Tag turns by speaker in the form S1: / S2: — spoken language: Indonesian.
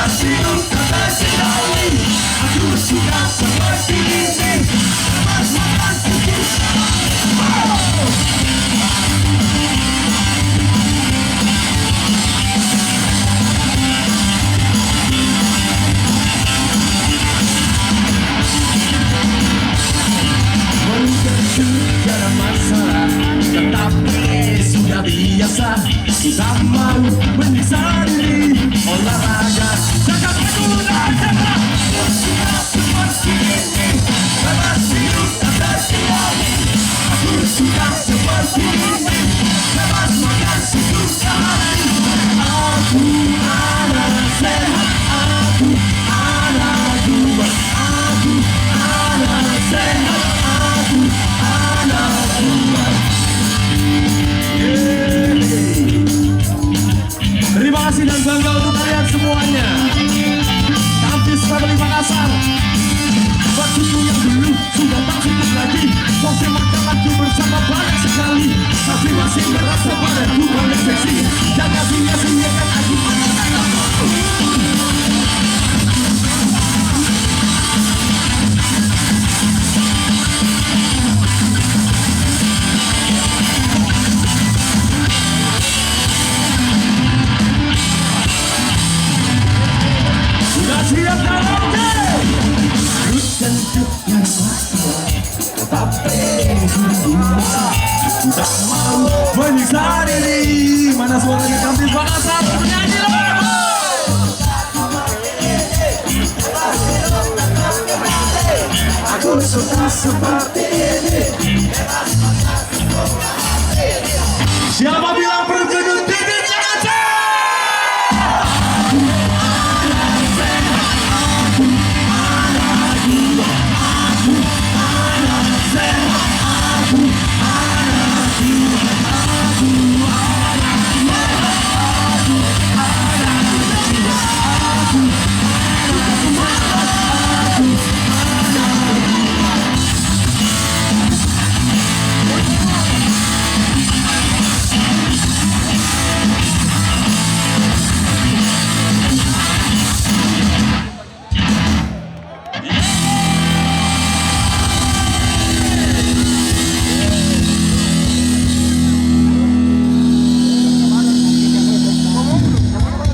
S1: Aku sudah seperti ini. Bebas makan kucing. Tiada masalah, tetapi sudah biasa. Kita mau menyiksa diri, olahraga sangat menggunakan. Sudah seperti ini, bebas hidup tak terkendali. Aku sudah seperti ini, bebas makan sesuka hati. Aku anak sehat, aku anak kuat, aku anak sehat, aku anak kuat. Terima kasih dan bangga untuk kalian semuanya. Kampus Family Makassar. Waktuku yang dulu sudah tak cukup lagi. Masih makan lagi bersama banyak sekali. Tapi masih merasa padaku boleh seksi. Jangan sia-siakan aku. Siap dalam game. Ku tentu yang masalah, tetapi ku tak mau menyiksa diri. Mana suaranya Kampus Makassar? Bernyanyi lah. Aku suka seperti ini. Siapa bilang